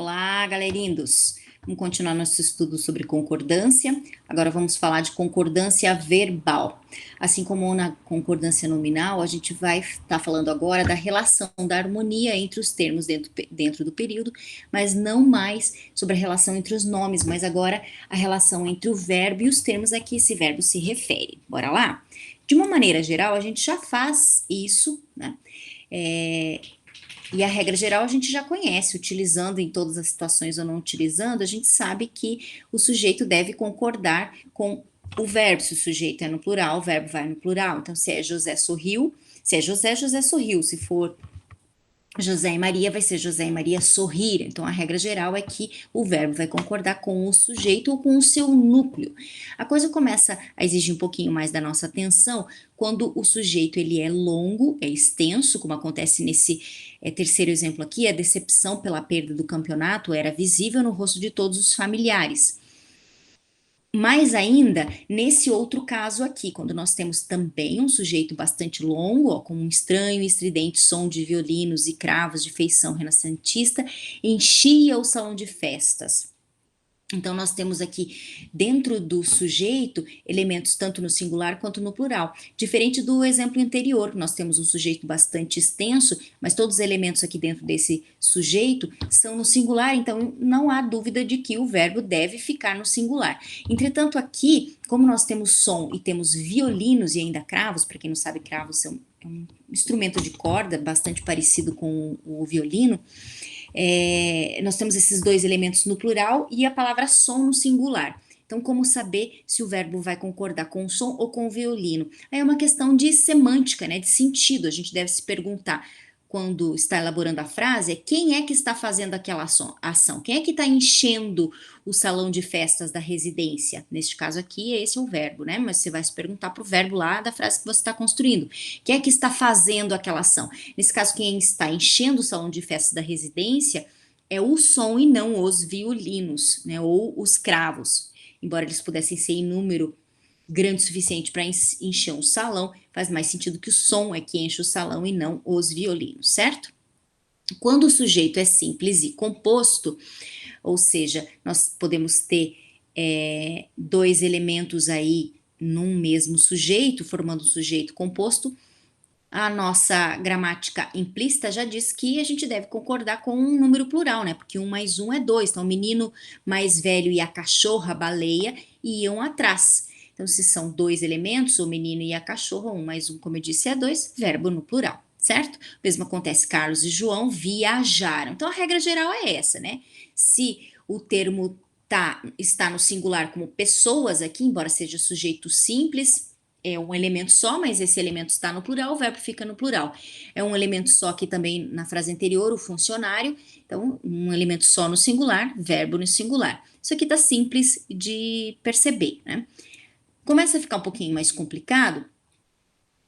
Olá, galerindos! Vamos continuar nosso estudo sobre concordância. Agora vamos falar de concordância verbal. Assim como na concordância nominal, a gente vai estar falando agora da relação, da harmonia entre os termos dentro do período, mas não mais sobre a relação entre os nomes, mas agora a relação entre o verbo e os termos a que esse verbo se refere. Bora lá? De uma maneira geral, a gente já faz isso, né? E a regra geral a gente já conhece, utilizando em todas as situações ou não utilizando, a gente sabe que o sujeito deve concordar com o verbo. Se o sujeito é no plural, o verbo vai no plural. Então, se é José sorriu, se é José, José sorriu. Se for José e Maria, vai ser José e Maria sorriram. Então, a regra geral é que o verbo vai concordar com o sujeito ou com o seu núcleo. A coisa começa a exigir um pouquinho mais da nossa atenção quando o sujeito ele é longo, é extenso, como acontece nesse terceiro exemplo aqui. A decepção pela perda do campeonato era visível no rosto de todos os familiares. Mais ainda, nesse outro caso aqui, quando nós temos também um sujeito bastante longo, ó, com um estranho e estridente som de violinos e cravos de feição renascentista, enchia o salão de festas. Então, nós temos aqui, dentro do sujeito, elementos tanto no singular quanto no plural. Diferente do exemplo anterior, nós temos um sujeito bastante extenso, mas todos os elementos aqui dentro desse sujeito são no singular, então não há dúvida de que o verbo deve ficar no singular. Entretanto, aqui, como nós temos som e temos violinos e ainda cravos, para quem não sabe, cravos são um instrumento de corda bastante parecido com o violino, nós temos esses dois elementos no plural e a palavra som no singular. Então, como saber se o verbo vai concordar com o som ou com o violino? Aí é uma questão de semântica, né, de sentido. A gente deve se perguntar, quando está elaborando a frase, quem é que está fazendo aquela ação? Quem é que está enchendo o salão de festas da residência? Neste caso aqui, esse é o verbo, né? Mas você vai se perguntar para o verbo lá da frase que você está construindo. Quem é que está fazendo aquela ação? Nesse caso, quem está enchendo o salão de festas da residência é o som e não os violinos, né? Ou os cravos. Embora eles pudessem ser em número grande o suficiente para encher um salão, faz mais sentido que o som é que enche o salão e não os violinos, certo? Quando o sujeito é simples e composto, ou seja, nós podemos ter dois elementos aí num mesmo sujeito, formando um sujeito composto, a nossa gramática implícita já diz que a gente deve concordar com um número plural, né? Porque 1 mais 1 é 2. Então, o menino mais velho e a cachorra, a baleia, iam atrás. Então, se são dois elementos, o menino e a cachorra, 1 mais 1, como eu disse, é 2, verbo no plural, certo? O mesmo acontece, Carlos e João viajaram. Então, a regra geral é essa, né? Se o termo está no singular como pessoas aqui, embora seja sujeito simples, é um elemento só, mas esse elemento está no plural, o verbo fica no plural. É um elemento só aqui também na frase anterior, o funcionário, então um elemento só no singular, verbo no singular. Isso aqui está simples de perceber, né? Começa a ficar um pouquinho mais complicado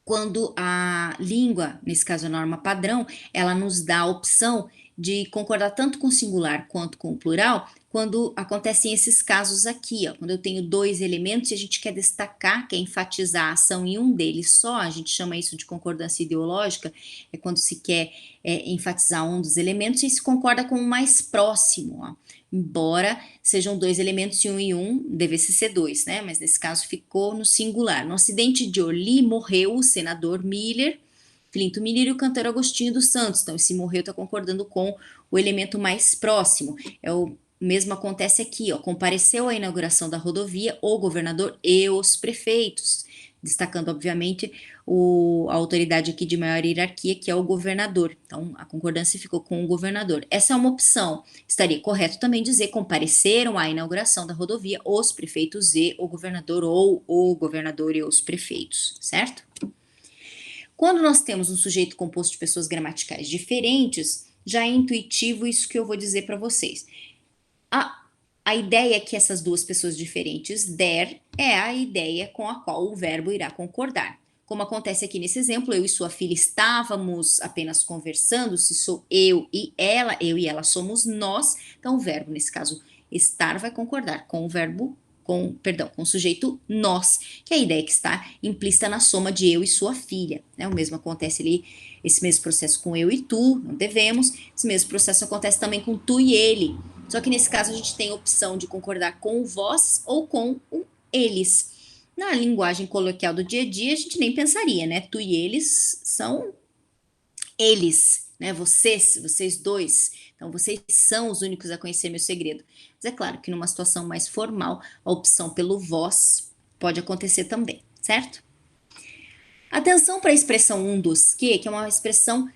quando a língua, nesse caso a norma padrão, ela nos dá a opção de concordar tanto com o singular quanto com o plural, quando acontecem esses casos aqui, ó, quando eu tenho dois elementos e a gente quer destacar, quer enfatizar a ação em um deles só, a gente chama isso de concordância ideológica, é quando se quer enfatizar um dos elementos e se concorda com o mais próximo, ó. Embora sejam dois elementos e um devesse ser dois, né? Mas nesse caso ficou no singular. No acidente de Orly morreu o senador Miller, Flinto Miller e o cantor Agostinho dos Santos. Então, esse morreu está concordando com o elemento mais próximo. O mesmo acontece aqui, ó. Compareceu à inauguração da rodovia o governador e os prefeitos, destacando, obviamente, a autoridade aqui de maior hierarquia, que é o governador. Então, a concordância ficou com o governador. Essa é uma opção. Estaria correto também dizer compareceram à inauguração da rodovia os prefeitos e o governador, ou o governador e os prefeitos, certo? Quando nós temos um sujeito composto de pessoas gramaticais diferentes, já é intuitivo isso que eu vou dizer para vocês. A ideia que essas duas pessoas diferentes der é a ideia com a qual o verbo irá concordar. Como acontece aqui nesse exemplo, eu e sua filha estávamos apenas conversando, se sou eu e ela somos nós, então o verbo, nesse caso, estar vai concordar com o verbo com o sujeito nós, que é a ideia que está implícita na soma de eu e sua filha, né? O mesmo acontece ali, esse mesmo processo com eu e tu, não devemos, esse mesmo processo acontece também com tu e ele, só que nesse caso a gente tem a opção de concordar com o vós ou com o eles. Na linguagem coloquial do dia a dia, a gente nem pensaria, né? Tu e eles são eles, né? Vocês dois. Então, vocês são os únicos a conhecer meu segredo. Mas é claro que numa situação mais formal, a opção pelo vós pode acontecer também, certo? Atenção para a expressão um dos que é uma expressão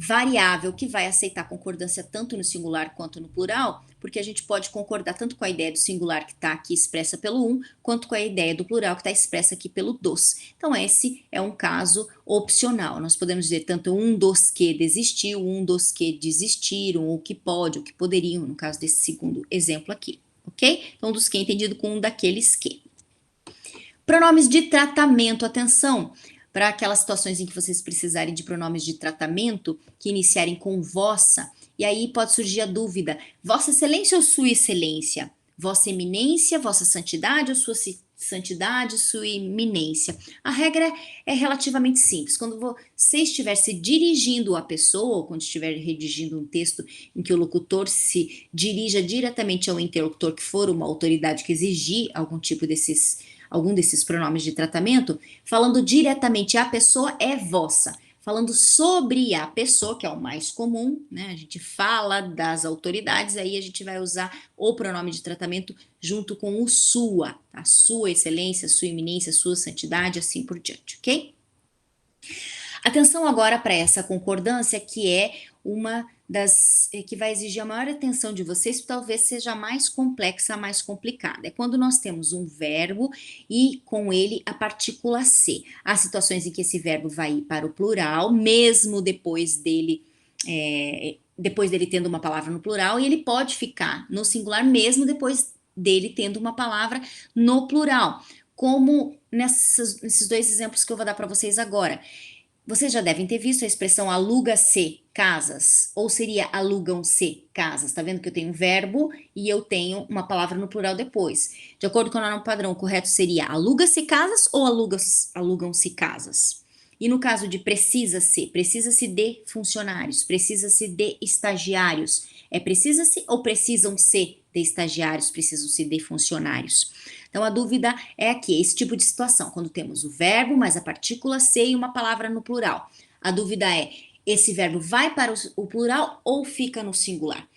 variável que vai aceitar concordância tanto no singular quanto no plural, porque a gente pode concordar tanto com a ideia do singular que está aqui expressa pelo um, quanto com a ideia do plural que está expressa aqui pelo dos. Então, esse é um caso opcional. Nós podemos dizer tanto um dos que desistiu, um dos que desistiram, o que pode, o que poderiam, no caso desse segundo exemplo aqui, ok? Então, dos que é entendido com um daqueles que. Pronomes de tratamento, atenção! Para aquelas situações em que vocês precisarem de pronomes de tratamento, que iniciarem com vossa, e aí pode surgir a dúvida, vossa excelência ou sua excelência? Vossa eminência, vossa santidade ou sua santidade, sua eminência? A regra é relativamente simples. Quando você estiver se dirigindo à pessoa, ou quando estiver redigindo um texto em que o locutor se dirija diretamente ao interlocutor, que for uma autoridade que exigir algum desses pronomes de tratamento, falando diretamente à pessoa é vossa. Falando sobre a pessoa, que é o mais comum, né? A gente fala das autoridades, aí a gente vai usar o pronome de tratamento junto com o sua, a sua excelência, sua eminência, sua santidade, assim por diante, ok? Atenção agora para essa concordância, que é uma das que vai exigir a maior atenção de vocês, talvez seja a mais complexa, a mais complicada. É quando nós temos um verbo e com ele a partícula ser. Há situações em que esse verbo vai ir para o plural, mesmo depois dele tendo uma palavra no plural, e ele pode ficar no singular mesmo depois dele tendo uma palavra no plural, como nesses dois exemplos que eu vou dar para vocês agora. Vocês já devem ter visto a expressão aluga-se casas, ou seria alugam-se casas. Tá vendo que eu tenho um verbo e eu tenho uma palavra no plural depois. De acordo com o norma padrão, o correto seria aluga-se casas ou alugam-se casas. E no caso de precisa-se de funcionários, precisa-se de estagiários. É precisa-se ou precisam-se de estagiários, precisam-se de funcionários? Então, a dúvida é aqui, esse tipo de situação, quando temos o verbo, mais a partícula ser e uma palavra no plural. A dúvida é, esse verbo vai para o plural ou fica no singular?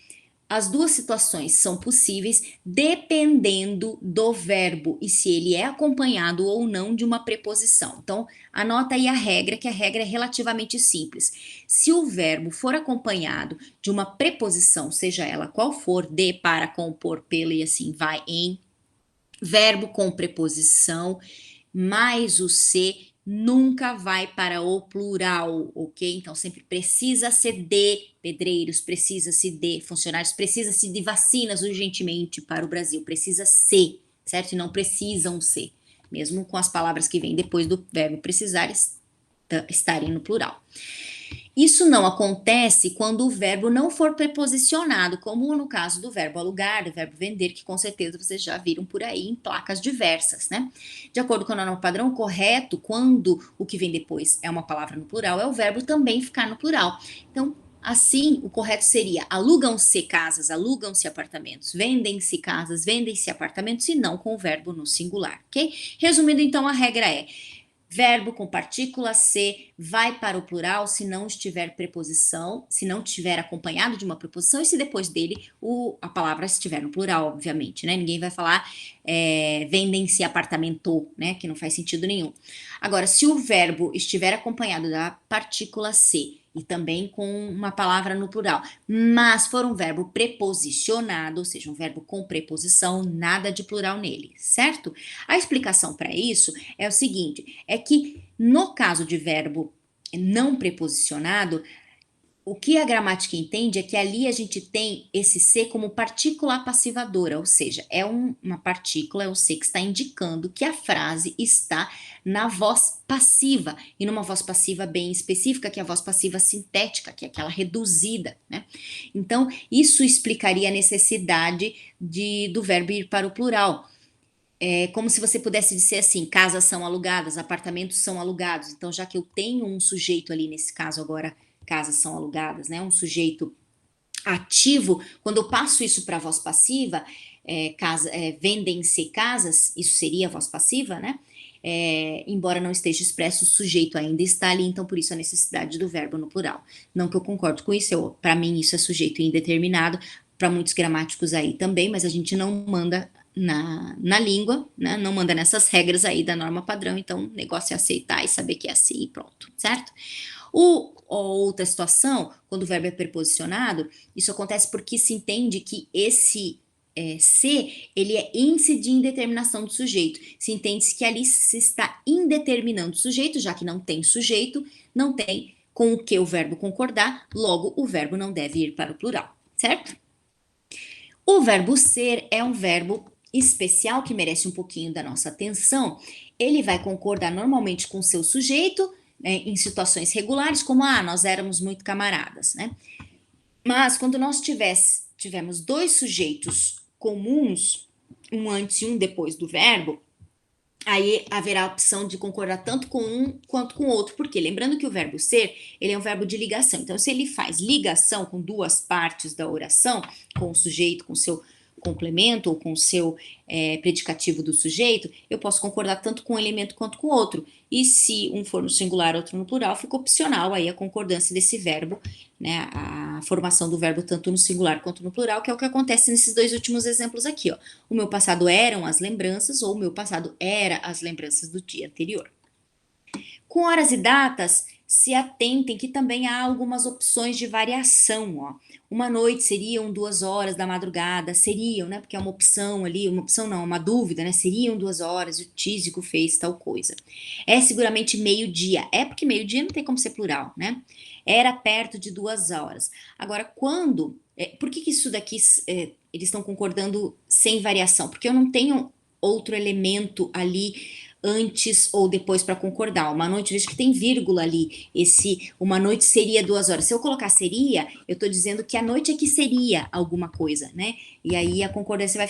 As duas situações são possíveis dependendo do verbo e se ele é acompanhado ou não de uma preposição. Então, anota aí a regra, que a regra é relativamente simples. Se o verbo for acompanhado de uma preposição, seja ela qual for, de, para, com, por, pelo e assim vai em, verbo com preposição, mais o se nunca vai para o plural, ok? Então, sempre precisa-se de pedreiros, precisa-se de funcionários, precisa-se de vacinas urgentemente para o Brasil, precisa-se, certo? E não precisam ser, mesmo com as palavras que vêm depois do verbo precisar estarem no plural. Isso não acontece quando o verbo não for preposicionado, como no caso do verbo alugar, do verbo vender, que com certeza vocês já viram por aí em placas diversas, né? De acordo com o norma padrão, correto, quando o que vem depois é uma palavra no plural, é o verbo também ficar no plural. Então, assim, o correto seria alugam-se casas, alugam-se apartamentos, vendem-se casas, vendem-se apartamentos, e não com o verbo no singular, ok? Resumindo, então, a regra é: verbo com partícula se vai para o plural se não estiver preposição, se não estiver acompanhado de uma preposição e se depois dele a palavra estiver no plural, obviamente, né? Ninguém vai falar vendem-se apartamento, né? Que não faz sentido nenhum. Agora, se o verbo estiver acompanhado da partícula se e também com uma palavra no plural, mas for um verbo preposicionado, ou seja, um verbo com preposição, nada de plural nele, certo? A explicação para isso é o seguinte, é que no caso de verbo não preposicionado, o que a gramática entende é que ali a gente tem esse ser como partícula passivadora, ou seja, é uma partícula, é o ser que está indicando que a frase está na voz passiva, e numa voz passiva bem específica, que é a voz passiva sintética, que é aquela reduzida, né? Então, isso explicaria a necessidade do verbo ir para o plural. É como se você pudesse dizer assim: casas são alugadas, apartamentos são alugados. Então, já que eu tenho um sujeito ali, nesse caso agora, casas são alugadas, né? Um sujeito ativo, quando eu passo isso para a voz passiva, vendem-se casas, isso seria a voz passiva, né? Embora não esteja expresso, o sujeito ainda está ali, então por isso a necessidade do verbo no plural. Não que eu concordo com isso, para mim isso é sujeito indeterminado, para muitos gramáticos aí também, mas a gente não manda na língua, né? Não manda nessas regras aí da norma padrão, então o negócio é aceitar e saber que é assim e pronto, certo? Outra situação, quando o verbo é preposicionado, isso acontece porque se entende que esse se, ele é índice de indeterminação do sujeito. Se entende-se que ali se está indeterminando o sujeito, já que não tem sujeito, não tem com o que o verbo concordar, logo o verbo não deve ir para o plural, certo? O verbo ser é um verbo especial que merece um pouquinho da nossa atenção. Ele vai concordar normalmente com o seu sujeito, em situações regulares, como nós éramos muito camaradas, né? Mas quando nós tivemos dois sujeitos comuns, um antes e um depois do verbo, aí haverá a opção de concordar tanto com um quanto com o outro, porque lembrando que o verbo ser, ele é um verbo de ligação. Então, se ele faz ligação com duas partes da oração, com o sujeito, com o seu complemento ou com o seu predicativo do sujeito, eu posso concordar tanto com um elemento quanto com o outro. E se um for no singular, outro no plural, fica opcional aí a concordância desse verbo, né, a formação do verbo tanto no singular quanto no plural, que é o que acontece nesses dois últimos exemplos aqui, ó. O meu passado eram as lembranças ou o meu passado era as lembranças do dia anterior. Com horas e datas, se atentem que também há algumas opções de variação, ó. Uma noite seriam 2 horas da madrugada, seriam, né? Porque é uma opção ali, uma opção não, uma dúvida, né? Seriam 2 horas e o tísico fez tal coisa. É seguramente meio-dia, porque meio-dia não tem como ser plural, né? Era perto de 2 horas. Agora, quando. Por que isso daqui eles estão concordando sem variação? Porque eu não tenho outro elemento ali antes ou depois para concordar. Uma noite, veja que tem vírgula ali. Uma noite seria 2 horas. Se eu colocar seria, eu estou dizendo que a noite é que seria alguma coisa, né? E aí a concordância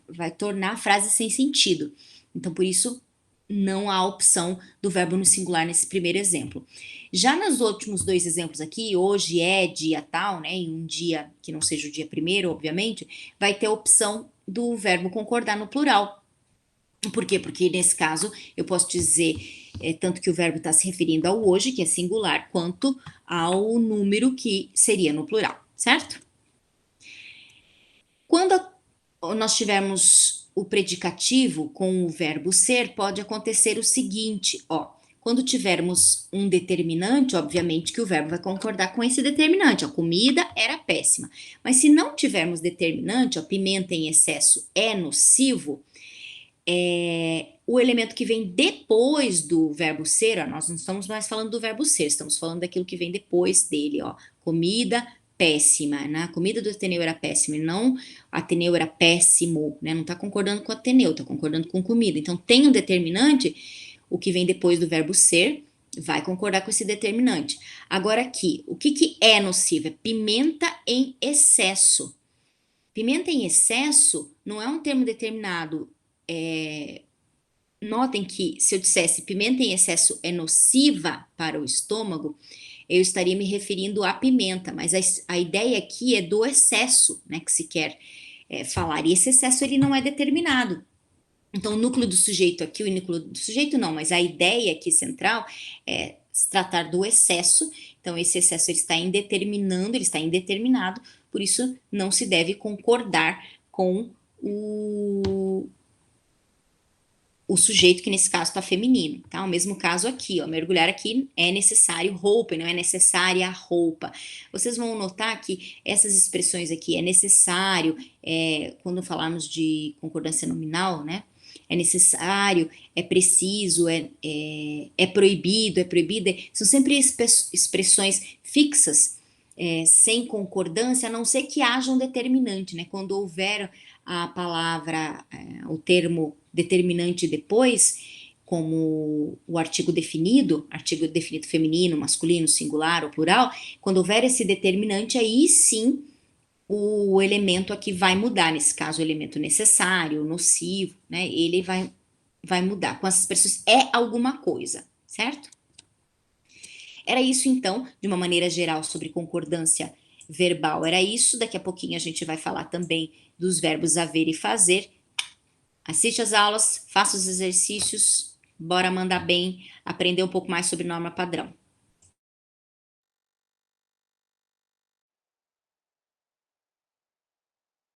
vai tornar a frase sem sentido. Então, por isso, não há opção do verbo no singular nesse primeiro exemplo. Já nos últimos dois exemplos aqui, hoje é dia tal, né? Em um dia que não seja o dia primeiro, obviamente, vai ter a opção do verbo concordar no plural. Por quê? Porque nesse caso eu posso dizer tanto que o verbo está se referindo ao hoje, que é singular, quanto ao número que seria no plural, certo? Quando nós tivermos o predicativo com o verbo ser, pode acontecer o seguinte, ó. Quando tivermos um determinante, obviamente que o verbo vai concordar com esse determinante. A comida era péssima. Mas se não tivermos determinante, ó, pimenta em excesso é nocivo, o elemento que vem depois do verbo ser, ó, nós não estamos mais falando do verbo ser, estamos falando daquilo que vem depois dele, ó, comida péssima, né? A comida do Ateneu era péssima, e não Ateneu era péssimo, né? Não está concordando com Ateneu, está concordando com comida. Então tem um determinante, o que vem depois do verbo ser vai concordar com esse determinante. Agora aqui, o que é nocivo? É pimenta em excesso. Pimenta em excesso não é um termo determinado. Notem que se eu dissesse pimenta em excesso é nociva para o estômago, eu estaria me referindo à pimenta, mas a ideia aqui é do excesso, né, que se quer falar, e esse excesso ele não é determinado. Então, o núcleo do sujeito aqui, o núcleo do sujeito não, mas a ideia aqui central é se tratar do excesso. Então, esse excesso ele está indeterminando, ele está indeterminado, por isso não se deve concordar com o sujeito que nesse caso está feminino, tá? O mesmo caso aqui, ó, mergulhar aqui é necessário roupa, e não é necessária a roupa. Vocês vão notar que essas expressões aqui, é necessário, quando falarmos de concordância nominal, né? É necessário, é preciso, é proibido, é proibida, são sempre expressões fixas, sem concordância, a não ser que haja um determinante, né? Quando houver a palavra, o termo determinante depois, como o artigo definido feminino, masculino, singular ou plural, quando houver esse determinante, aí sim o elemento aqui vai mudar, nesse caso, o elemento necessário, nocivo, né? Ele vai mudar. Com essas expressões, é alguma coisa, certo? Era isso, então, de uma maneira geral, sobre concordância verbal. Era isso. Daqui a pouquinho a gente vai falar também dos verbos haver e fazer. Assiste as aulas, faça os exercícios, bora mandar bem, aprender um pouco mais sobre norma padrão.